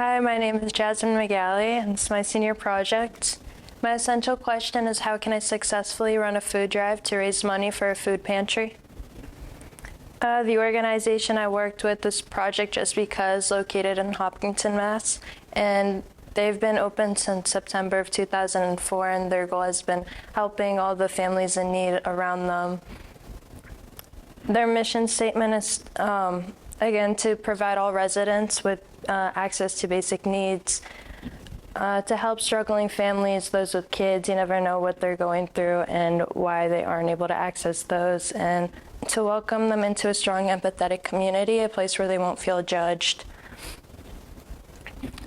Hi, my name is Jasmin Migaly, and it's my senior project. My essential question is, how can I successfully run a food drive to raise money for a food pantry? The organization I worked with is Project Just Because, located in Hopkinton, Mass., and they've been open since September of 2004, and their goal has been helping all the families in need around them. Their mission statement is, again, to provide all residents with access to basic needs, to help struggling families, those with kids. You never know what they're going through and why they aren't able to access those, and to welcome them into a strong, empathetic community, a place where they won't feel judged.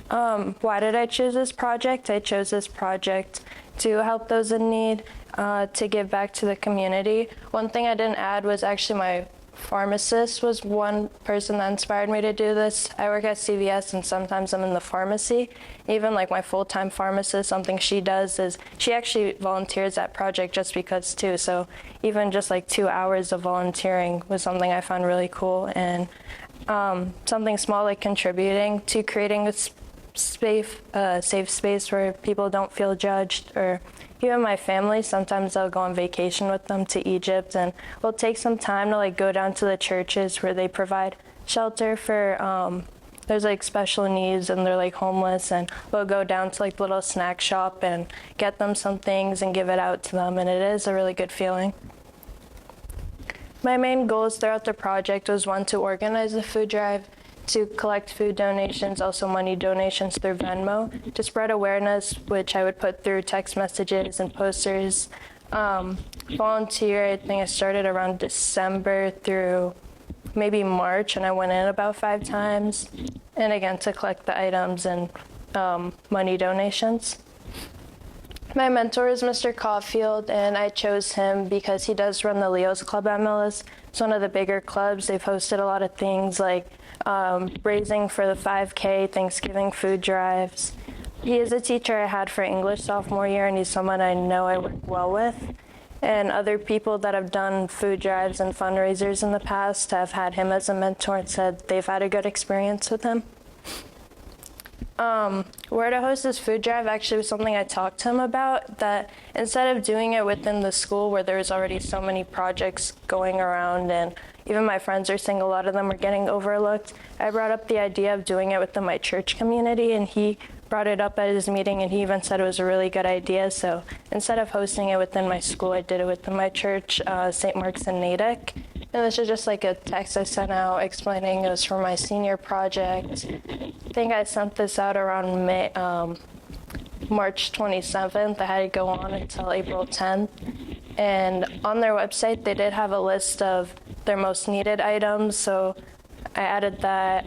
Why did I choose this project? I chose this project to help those in need, to give back to the community. One thing I didn't add was actually my pharmacist was one person that inspired me to do this. I work at CVS and sometimes I'm in the pharmacy. Even like my full-time pharmacist, something she does is she actually volunteers at Project Just Because too. So even just like 2 hours of volunteering was something I found really cool, and something small like contributing to creating a safe space where people don't feel judged. Or even my family, sometimes I'll go on vacation with them to Egypt, and we'll take some time to like go down to the churches where they provide shelter for there's like special needs and they're like homeless, and we'll go down to like the little snack shop and get them some things and give it out to them, and it is a really good feeling. My main goals throughout the project was, one, to organize the food drive, to collect food donations, also money donations through Venmo, to spread awareness, which I would put through text messages and posters. Volunteer, I think I started around December through maybe March, and I went in about 5 times. And again, to collect the items and money donations. My mentor is Mr. Caulfield, and I chose him because he does run the Leo's Club at Millis. It's one of the bigger clubs. They've hosted a lot of things like raising for the 5K, Thanksgiving food drives. He is a teacher I had for English sophomore year, and he's someone I know I work well with. And other people that have done food drives and fundraisers in the past have had him as a mentor and said they've had a good experience with him. Where to host this food drive actually was something I talked to him about, that instead of doing it within the school where there's already so many projects going around, and even my friends are saying a lot of them are getting overlooked, I brought up the idea of doing it within my church community, and he brought it up at his meeting, and he even said it was a really good idea. So instead of hosting it within my school, I did it within my church, St. Mark's in Natick. And this is just like a text I sent out explaining it was for my senior project. I think I sent this out around March 27th. I had to go on until April 10th. And on their website, they did have a list of their most needed items. So I added that,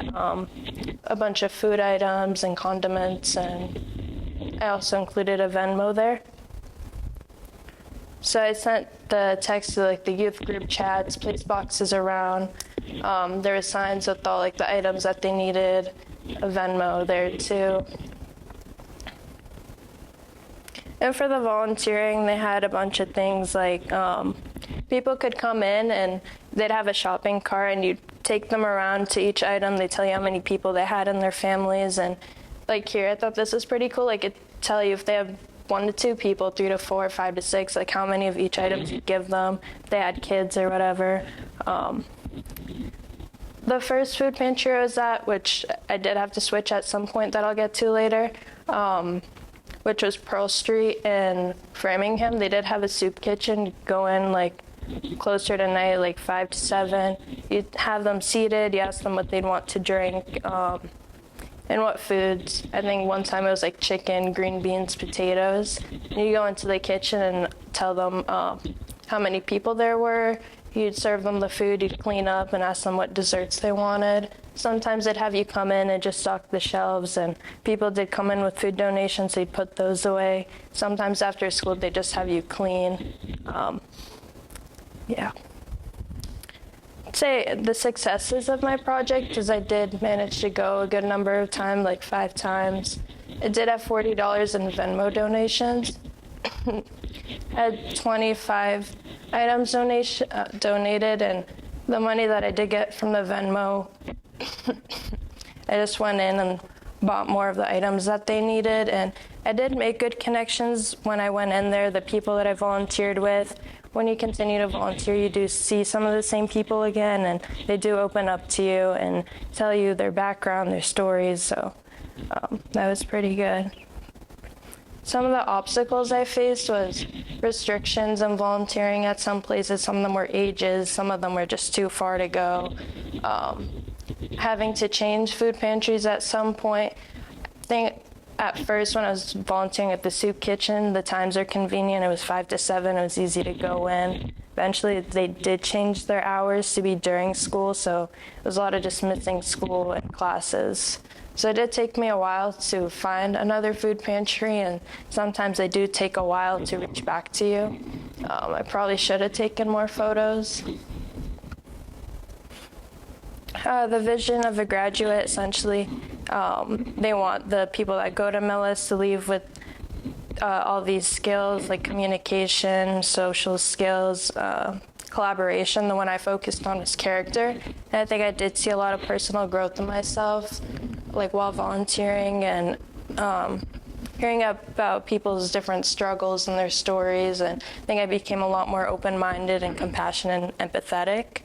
a bunch of food items and condiments, and I also included a Venmo there. So I sent the text to like the youth group chats, placed boxes around. There were signs with all like the items that they needed, a Venmo there too. And for the volunteering, they had a bunch of things like people could come in and they'd have a shopping cart, and you'd take them around to each item. They tell you how many people they had in their families, and like here, I thought this was pretty cool. Like it tell you if they have 1 to 2 people, 3 to 4, 5 to 6, like how many of each item you give them, if they had kids or whatever. The first food pantry I was at, which I did have to switch at some point that I'll get to later, which was Pearl Street in Framingham. They did have a soup kitchen. Go in like closer to night, like 5 to 7. You'd have them seated, you ask them what they'd want to drink, and what foods. I think one time it was like chicken, green beans, potatoes. And you go into the kitchen and tell them how many people there were. You'd serve them the food, you'd clean up and ask them what desserts they wanted. Sometimes they'd have you come in and just stock the shelves, and people did come in with food donations, so you'd put those away. Sometimes after school, they just have you clean. Yeah. I'd say the successes of my project is I did manage to go a good number of times, like 5 times. It did have $40 in Venmo donations. Had 25 items donated, and the money that I did get from the Venmo, I just went in and bought more of the items that they needed. And I did make good connections when I went in there. The people that I volunteered with, when you continue to volunteer, you do see some of the same people again, and they do open up to you and tell you their background, their stories. So that was pretty good. Some of the obstacles I faced was restrictions in volunteering at some places. Some of them were ages, some of them were just too far to go. Having to change food pantries at some point. I think at first when I was volunteering at the soup kitchen, the times are convenient. It was 5 to 7, it was easy to go in. Eventually they did change their hours to be during school, so it was a lot of just missing school and classes. So it did take me a while to find another food pantry, and sometimes they do take a while to reach back to you. I probably should have taken more photos. The vision of a graduate, essentially, they want the people that go to Millis to leave with all these skills like communication, social skills, collaboration. The one I focused on was character. And I think I did see a lot of personal growth in myself, like while volunteering and hearing about people's different struggles and their stories. And I think I became a lot more open-minded and compassionate and empathetic.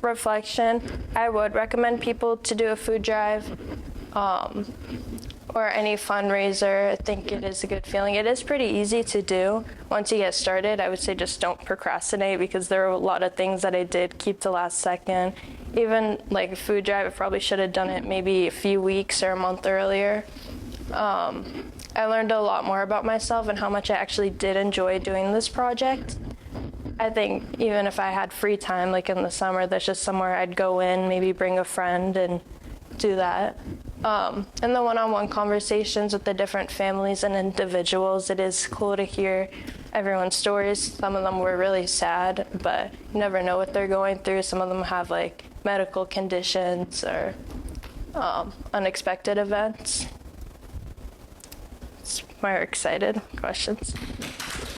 Reflection, I would recommend people to do a food drive or any fundraiser. I think it is a good feeling. It is pretty easy to do. Once you get started, I would say just don't procrastinate, because there are a lot of things that I did keep to last second. Even like a food drive, I probably should have done it maybe a few weeks or a month earlier. I learned a lot more about myself and how much I actually did enjoy doing this project. I think even if I had free time, like in the summer, that's just somewhere I'd go in, maybe bring a friend and do that. And the one-on-one conversations with the different families and individuals, it is cool to hear everyone's stories. Some of them were really sad, but you never know what they're going through. Some of them have like medical conditions or unexpected events. More excited questions.